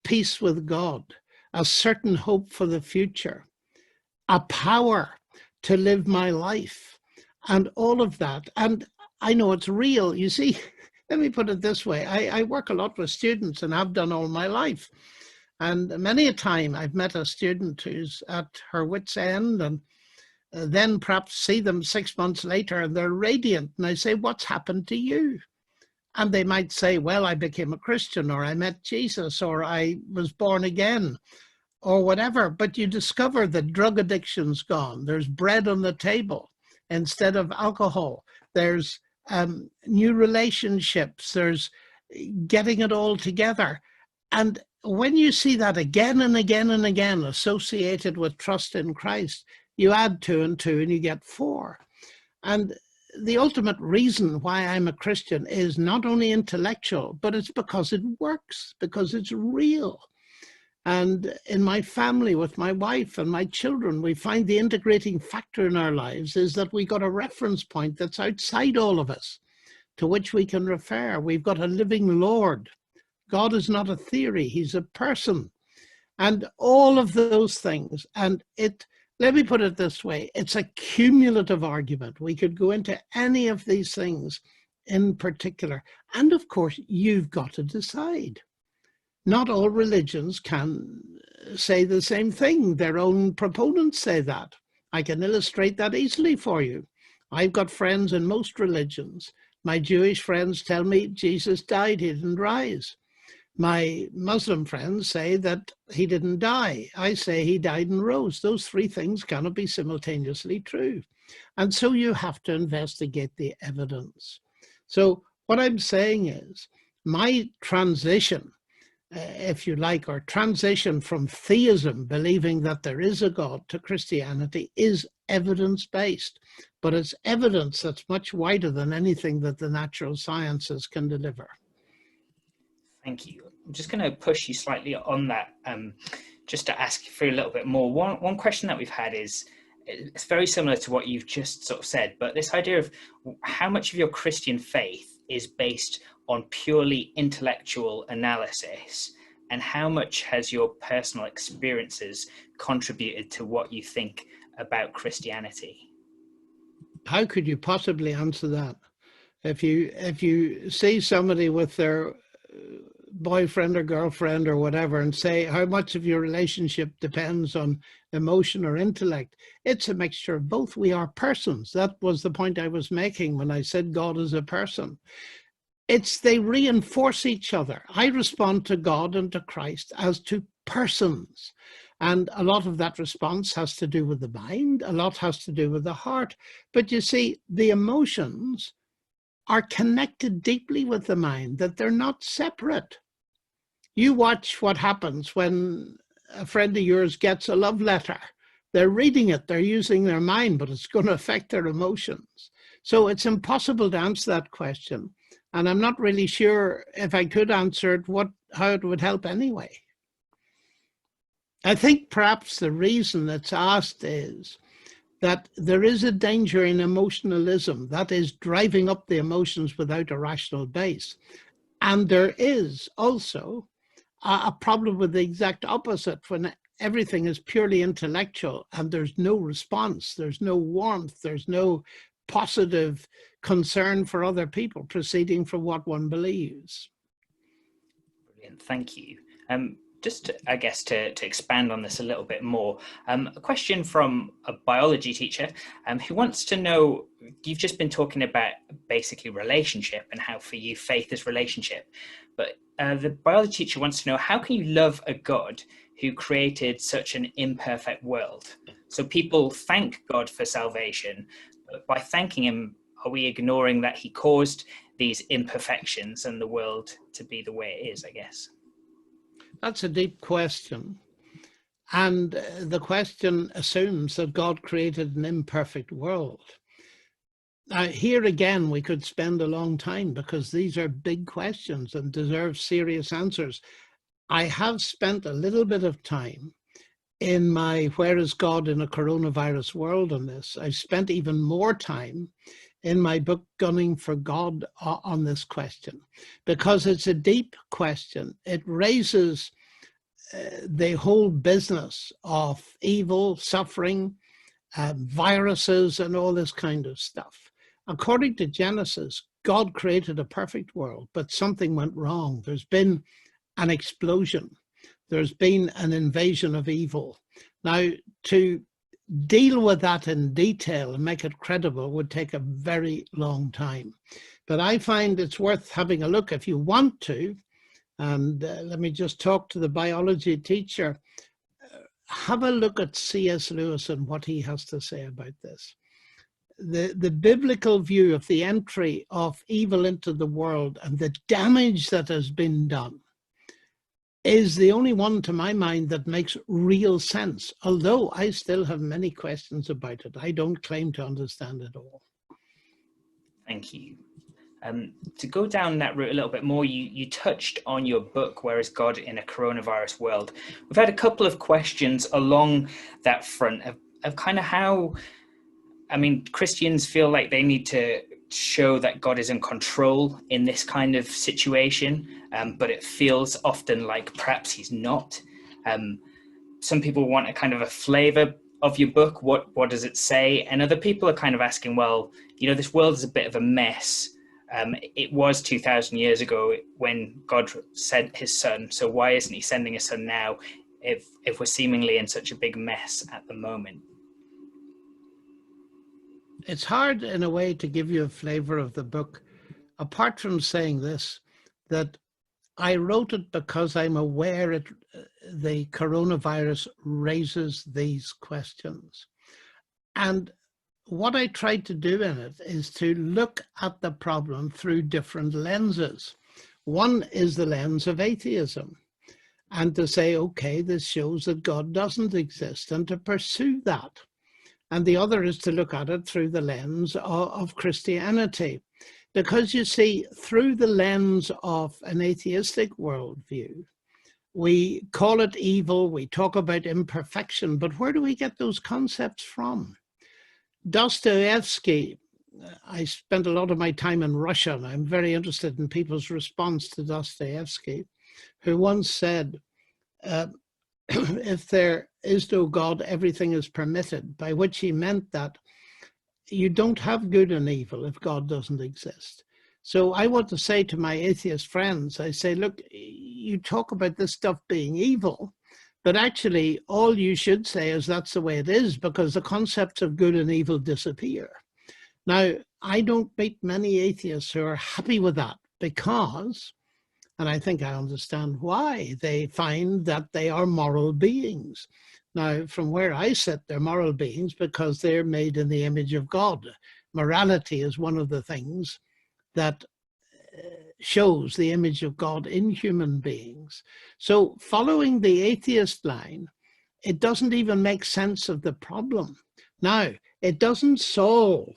peace with God, a certain hope for the future, a power to live my life, and all of that. And I know it's real. You see, let me put it this way. I work a lot with students and have done all my life. And many a time I've met a student who's at her wit's end, and then perhaps see them 6 months later and they're radiant. And I say, what's happened to you? And they might say, well, I became a Christian, or I met Jesus, or I was born again, or whatever. But you discover that drug addiction's gone. There's bread on the table instead of alcohol. There's new relationships. There's getting it all together. And when you see that again and again and again associated with trust in Christ, you add 2 and 2 and you get 4. And the ultimate reason why I'm a Christian is not only intellectual, but it's because it works, because it's real. And in my family, with my wife and my children, we find the integrating factor in our lives is that we got a reference point that's outside all of us, to which we can refer. We've got a living Lord. God is not a theory, he's a person. And all of those things. And let me put it this way, it's a cumulative argument. We could go into any of these things in particular. And of course, you've got to decide. Not all religions can say the same thing. Their own proponents say that. I can illustrate that easily for you. I've got friends in most religions. My Jewish friends tell me Jesus died, he didn't rise. My Muslim friends say that he didn't die. I say he died and rose. Those 3 things cannot be simultaneously true. And so you have to investigate the evidence. So what I'm saying is my transition, if you like, or transition from theism, believing that there is a God, to Christianity is evidence-based, but it's evidence that's much wider than anything that the natural sciences can deliver. Thank you. I'm just going to push you slightly on that, just to ask you for a little bit more. One question that we've had is, it's very similar to what you've just sort of said, but this idea of how much of your Christian faith is based on purely intellectual analysis, and how much has your personal experiences contributed to what you think about Christianity? How could you possibly answer that? If you see somebody with their boyfriend or girlfriend or whatever and say how much of your relationship depends on emotion or intellect, it's a mixture of both. We are persons. That was the point I was making when I said God is a person. They reinforce each other. I respond to God and to Christ as to persons. And a lot of that response has to do with the mind, a lot has to do with the heart. But you see, the emotions are connected deeply with the mind, that they're not separate. You watch what happens when a friend of yours gets a love letter. They're reading it, they're using their mind, but it's going to affect their emotions. So it's impossible to answer that question. And I'm not really sure if I could answer it, how it would help anyway. I think perhaps the reason it's asked is that there is a danger in emotionalism, that is driving up the emotions without a rational base. And there is also a problem with the exact opposite, when everything is purely intellectual and there's no response, there's no warmth, there's no positive concern for other people proceeding from what one believes. Brilliant, thank you. Just, I guess, to expand on this a little bit more, a question from a biology teacher who wants to know, you've just been talking about basically relationship and how for you faith is relationship, but the biology teacher wants to know, how can you love a God who created such an imperfect world? So people thank God for salvation, but by thanking him, are we ignoring that he caused these imperfections and the world to be the way it is, I guess? That's a deep question. And the question assumes that God created an imperfect world. Now, here again, we could spend a long time because these are big questions and deserve serious answers. I have spent a little bit of time in my Where is God in a Coronavirus World on this. I've spent even more time in my book, Gunning for God, on this question, because it's a deep question. It raises the whole business of evil, suffering, viruses, and all this kind of stuff. According to Genesis, God created a perfect world, but something went wrong. There's been an explosion. There's been an invasion of evil. Now, to deal with that in detail and make it credible would take a very long time. But I find it's worth having a look if you want to. And let me just talk to the biology teacher. Have a look at C.S. Lewis and what he has to say about this. The biblical view of the entry of evil into the world and the damage that has been done is the only one to my mind that makes real sense, although I still have many questions about it. I don't claim to understand it all. Thank you. To go down that route a little bit more, you touched on your book, Where is God in a Coronavirus World? We've had a couple of questions along that front of kind of how, I mean, Christians feel like they need to show that God is in control in this kind of situation, but it feels often like perhaps he's not. Some people want a kind of a flavor of your book. What does it say? And other people are kind of asking, well, you know, this world is a bit of a mess. It was 2,000 years ago when God sent his son. So why isn't he sending his son now if we're seemingly in such a big mess at the moment? It's hard in a way to give you a flavor of the book, apart from saying this, that I wrote it because I'm aware the coronavirus raises these questions. And what I tried to do in it is to look at the problem through different lenses. One is the lens of atheism, and to say, okay, this shows that God doesn't exist, and to pursue that. And the other is to look at it through the lens of Christianity. Because you see, through the lens of an atheistic worldview, we call it evil, we talk about imperfection, but where do we get those concepts from? Dostoevsky, I spent a lot of my time in Russia, and I'm very interested in people's response to Dostoevsky, who once said, if there is no God, everything is permitted, by which he meant that you don't have good and evil if God doesn't exist. So I want to say to my atheist friends, I say, look, you talk about this stuff being evil, but actually all you should say is that's the way it is, because the concepts of good and evil disappear. Now, I don't meet many atheists who are happy with that because, and I think I understand why, they find that they are moral beings. Now, from where I sit, they're moral beings because they're made in the image of God. Morality is one of the things that shows the image of God in human beings. So following the atheist line, it doesn't even make sense of the problem. Now, it doesn't solve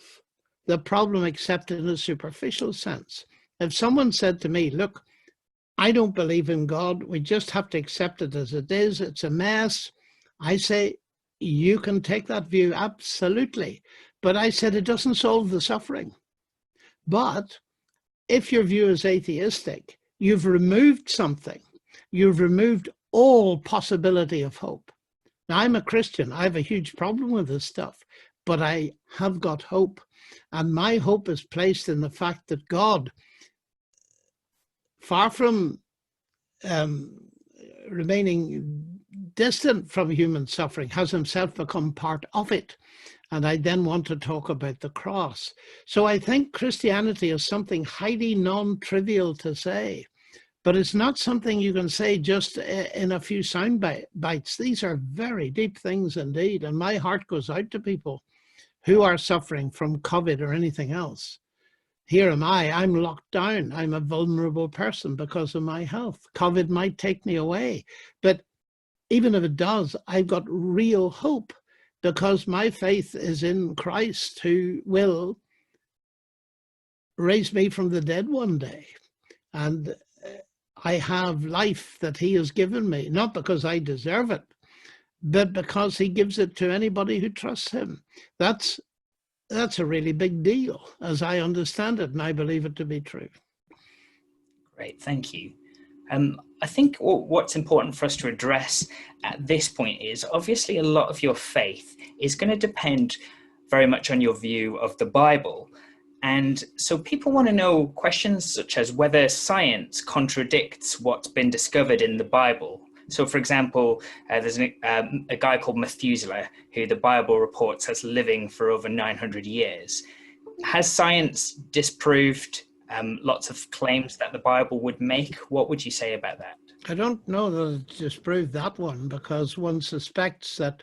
the problem except in a superficial sense. If someone said to me, look, I don't believe in God, we just have to accept it as it is, it's a mess, I say, you can take that view, absolutely. But I said it doesn't solve the suffering. But if your view is atheistic, you've removed something. You've removed all possibility of hope. Now, I'm a Christian. I have a huge problem with this stuff, but I have got hope. And my hope is placed in the fact that God, far from remaining distant from human suffering, has himself become part of it. And I then want to talk about the cross. So I think Christianity is something highly non-trivial to say, but it's not something you can say just in a few sound bites. These are very deep things indeed. And my heart goes out to people who are suffering from COVID or anything else. Here am I, I'm locked down. I'm a vulnerable person because of my health. COVID might take me away, but even if it does, I've got real hope because my faith is in Christ, who will raise me from the dead one day. And I have life that he has given me, not because I deserve it, but because he gives it to anybody who trusts him. That's a really big deal, as I understand it, and I believe it to be true. Great, thank you. I think what's important for us to address at this point is obviously a lot of your faith is going to depend very much on your view of the Bible. And so people want to know questions such as whether science contradicts what's been discovered in the Bible. So, for example, there's a guy called Methuselah, who the Bible reports as living for over 900 years. Has science disproved lots of claims that the Bible would make? What would you say about that? I don't know that it disproved that one, because one suspects that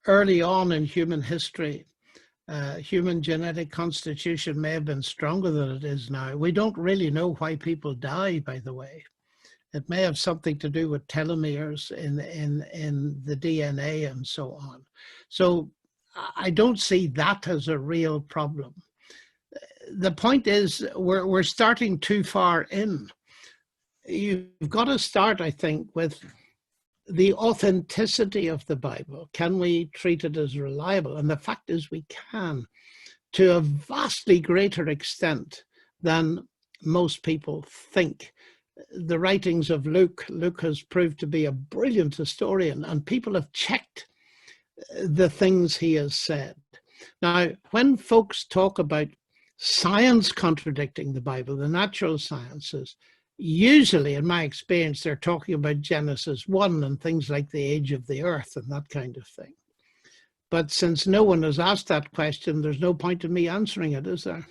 early on in human history, human genetic constitution may have been stronger than it is now. We don't really know why people die, by the way. It may have something to do with telomeres in the DNA and so on. So I don't see that as a real problem. The point is we're starting too far in. You've got to start, I think, with the authenticity of the Bible. Can we treat it as reliable? And the fact is we can, to a vastly greater extent than most people think. The writings of Luke has proved to be a brilliant historian, and people have checked the things he has said. Now, when folks talk about science contradicting the Bible, the natural sciences, usually, in my experience, they're talking about Genesis 1 and things like the age of the earth and that kind of thing. But since no one has asked that question, there's no point in me answering it, is there?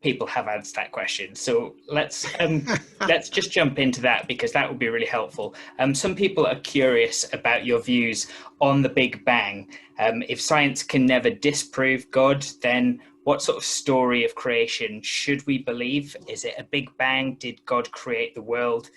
People have asked that question, so let's just jump into that, because that would be really helpful. Some people are curious about your views on the Big Bang. If science can never disprove God, then what sort of story of creation should we believe? Is it a Big Bang? Did God create the world?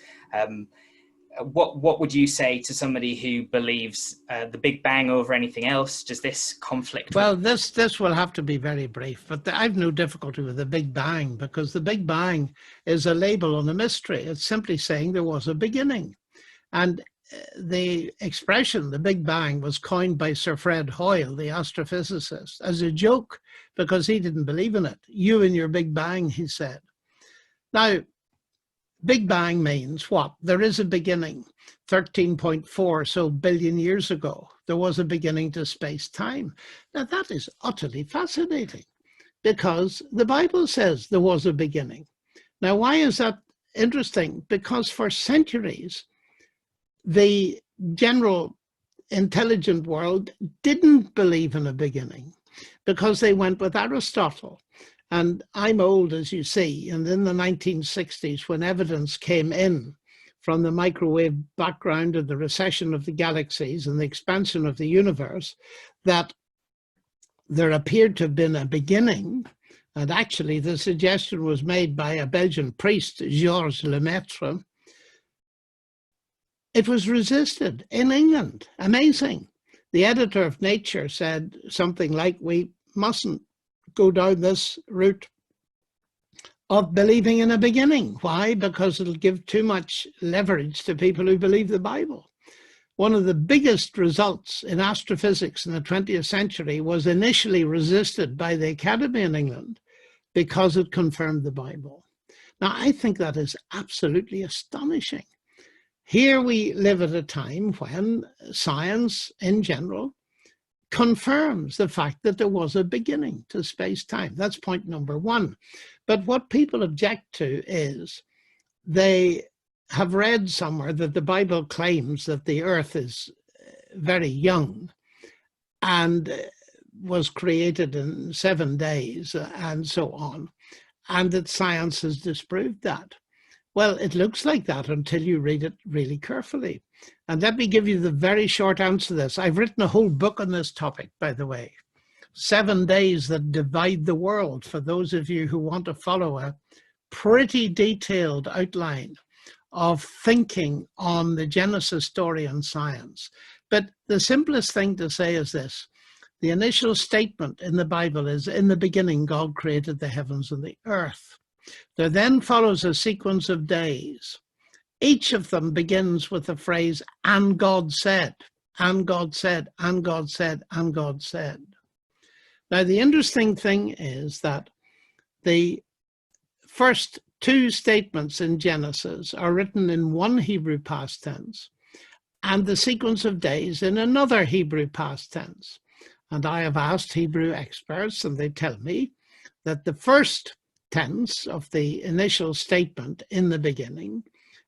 What would you say to somebody who believes the Big Bang over anything else? Does this conflict? Well, this will have to be very brief, but I've no difficulty with the Big Bang, because the Big Bang is a label on a mystery. It's simply saying there was a beginning. And the expression, the Big Bang, was coined by Sir Fred Hoyle, the astrophysicist, as a joke, because he didn't believe in it. You and your Big Bang, he said. Now, Big Bang means what? There is a beginning. 13.4 so billion years ago, there was a beginning to space-time. Now, that is utterly fascinating, because the Bible says there was a beginning. Now, why is that interesting? Because for centuries, the general intelligent world didn't believe in a beginning, because they went with Aristotle. And I'm old, as you see, and in the 1960s, when evidence came in from the microwave background of the recession of the galaxies and the expansion of the universe, that there appeared to have been a beginning. And actually, the suggestion was made by a Belgian priest, Georges Lemaitre. It was resisted in England. Amazing. The editor of Nature said something like, we mustn't go down this route of believing in a beginning. Why? Because it'll give too much leverage to people who believe the Bible. One of the biggest results in astrophysics in the 20th century was initially resisted by the Academy in England because it confirmed the Bible. Now, I think that is absolutely astonishing. Here we live at a time when science in general confirms the fact that there was a beginning to space-time. That's point number one. But what people object to is they have read somewhere that the Bible claims that the earth is very young and was created in 7 days and so on, and that science has disproved that. Well, it looks like that until you read it really carefully. And let me give you the very short answer to this. I've written a whole book on this topic, by the way. 7 days that divide the world, for those of you who want to follow a pretty detailed outline of thinking on the Genesis story and science. But the simplest thing to say is this. The initial statement in the Bible is, in the beginning, God created the heavens and the earth. There then follows a sequence of days. Each of them begins with the phrase, and God said, and God said, and God said, and God said. Now, the interesting thing is that the first 2 statements in Genesis are written in one Hebrew past tense, and the sequence of days in another Hebrew past tense. And I have asked Hebrew experts, and they tell me that the first tense of the initial statement in the beginning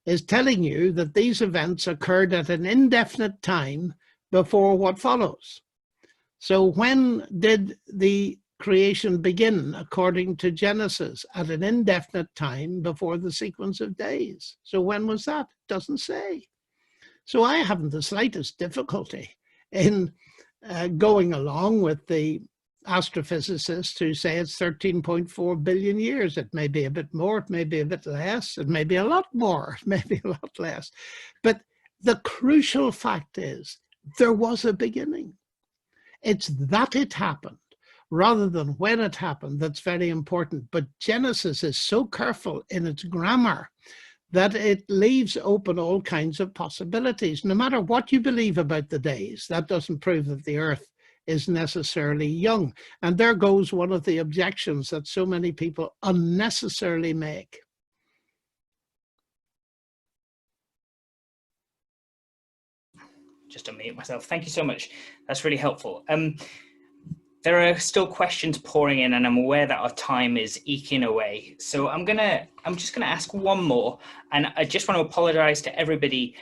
is telling you that these events occurred at an indefinite time before what follows. So when did the creation begin according to Genesis? At an indefinite time before the sequence of days. So when was that? It doesn't say. So I haven't the slightest difficulty in going along with the astrophysicists who say it's 13.4 billion years. It may be a bit more, it may be a bit less, it may be a lot more, it may be a lot less. But the crucial fact is there was a beginning. It's that it happened rather than when it happened that's very important. But Genesis is so careful in its grammar that it leaves open all kinds of possibilities. No matter what you believe about the days, that doesn't prove that the earth is necessarily young. And there goes one of the objections that so many people unnecessarily make. Just unmute myself. Thank you so much. That's really helpful. There are still questions pouring in, and I'm aware that our time is eking away. So I'm just gonna ask one more, and I just want to apologize to everybody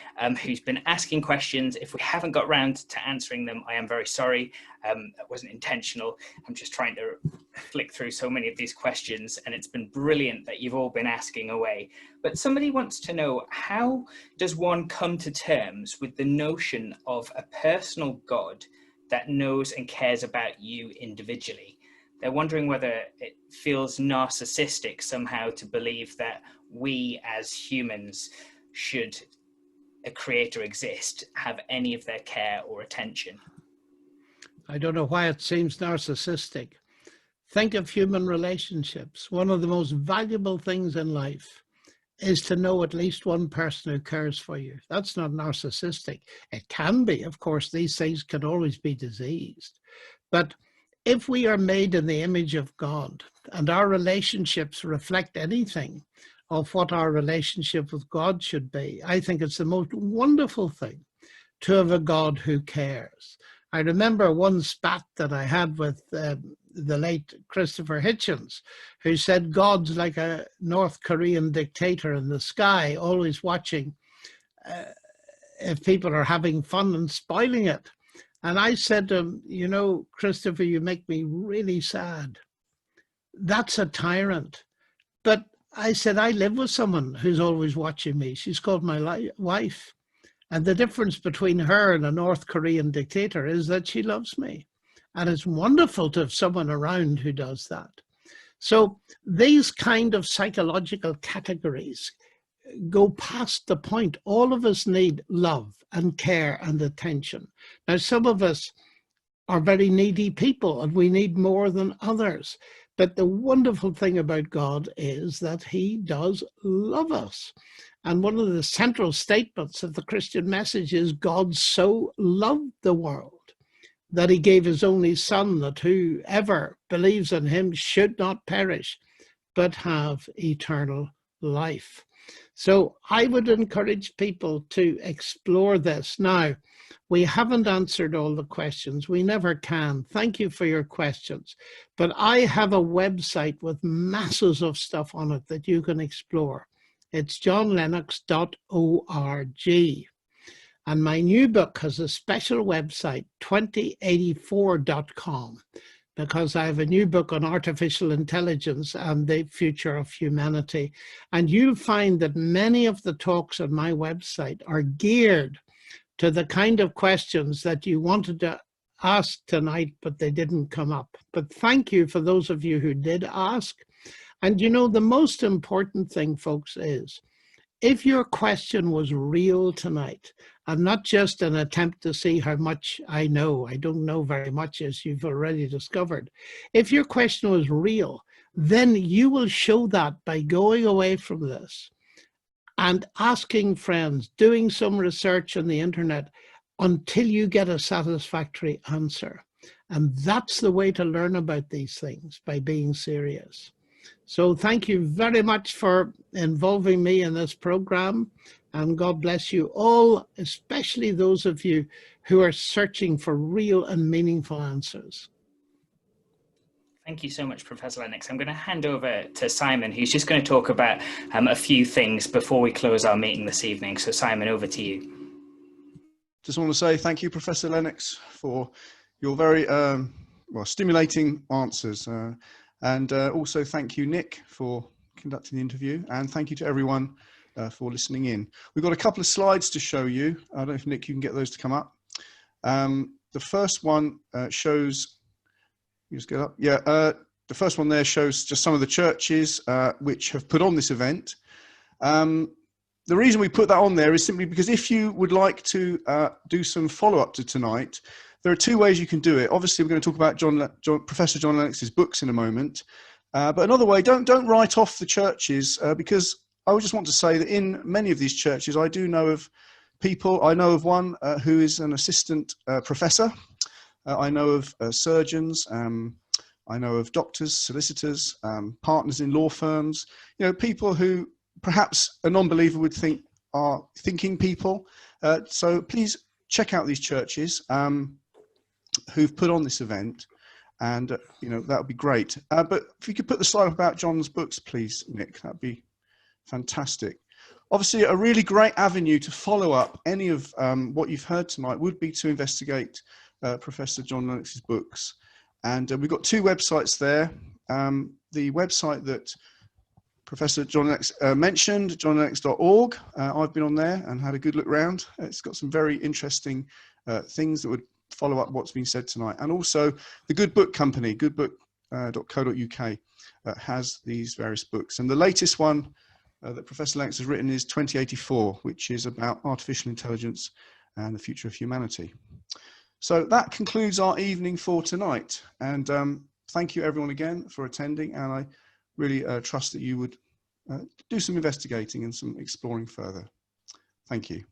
who's been asking questions. If we haven't got round to answering them, I am very sorry. That wasn't intentional. I'm just trying to flick through so many of these questions, and it's been brilliant that you've all been asking away. But somebody wants to know, how does one come to terms with the notion of a personal God that knows and cares about you individually? They're wondering whether it feels narcissistic somehow to believe that we as humans, should a creator exist, have any of their care or attention. I don't know why it seems narcissistic. Think of human relationships. One of the most valuable things in life is to know at least one person who cares for you. That's not narcissistic. It can be, of course, these things can always be diseased. But if we are made in the image of God and our relationships reflect anything of what our relationship with God should be, I think it's the most wonderful thing to have a God who cares. I remember one spat that I had with the late Christopher Hitchens, who said God's like a North Korean dictator in the sky, always watching if people are having fun and spoiling it. And I said to him, you know, Christopher, you make me really sad. That's a tyrant. But I said, I live with someone who's always watching me. She's called my wife. And the difference between her and a North Korean dictator is that she loves me. And it's wonderful to have someone around who does that. So these kind of psychological categories go past the point. All of us need love and care and attention. Now, some of us are very needy people and we need more than others. But the wonderful thing about God is that he does love us. And one of the central statements of the Christian message is God so loved the world that he gave his only son, that whoever believes in him should not perish, but have eternal life. So I would encourage people to explore this. Now, we haven't answered all the questions. We never can. Thank you for your questions. But I have a website with masses of stuff on it that you can explore. It's johnlennox.org. And my new book has a special website, 2084.com, because I have a new book on artificial intelligence and the future of humanity. And you'll find that many of the talks on my website are geared to the kind of questions that you wanted to ask tonight, but they didn't come up. But thank you for those of you who did ask. And you know, the most important thing, folks, is if your question was real tonight, and not just an attempt to see how much I know, I don't know very much, as you've already discovered. If your question was real, then you will show that by going away from this and asking friends, doing some research on the internet until you get a satisfactory answer. And that's the way to learn about these things, by being serious. So thank you very much for involving me in this program, and God bless you all, especially those of you who are searching for real and meaningful answers. Thank you so much, Professor Lennox. I'm going to hand over to Simon, who's just going to talk about a few things before we close our meeting this evening. So Simon, over to you. Just want to say thank you, Professor Lennox, for your very stimulating answers. And also thank you, Nick, for conducting the interview. And thank you to everyone for listening in. We've got a couple of slides to show you. I don't know if, Nick, you can get those to come up. The first one shows You just get up. Yeah, the first one there shows just some of the churches which have put on this event. The reason we put that on there is simply because if you would like to do some follow-up to tonight, there are two ways you can do it. Obviously, we're going to talk about Professor John Lennox's books in a moment. But another way, don't write off the churches, because I would just want to say that in many of these churches, I do know of people. I know of one who is an assistant professor. I know of surgeons. I know of doctors, solicitors, partners in law firms. You know, people who perhaps a non-believer would think are thinking people. So please check out these churches who've put on this event, and you know, that would be great. But if you could put the slide up about John's books, please, Nick, that'd be fantastic. Obviously, a really great avenue to follow up any of what you've heard tonight would be to investigate Professor John Lennox's books. And we've got two websites there. The website that Professor John Lennox mentioned, johnlennox.org. I've been on there and had a good look around. It's got some very interesting things that would follow up what's been said tonight. And also the Good Book Company, goodbook.co.uk, has these various books. And the latest one that Professor Lennox has written is 2084, which is about artificial intelligence and the future of humanity. So that concludes our evening for tonight. And thank you everyone again for attending. And I really trust that you would do some investigating and some exploring further. Thank you.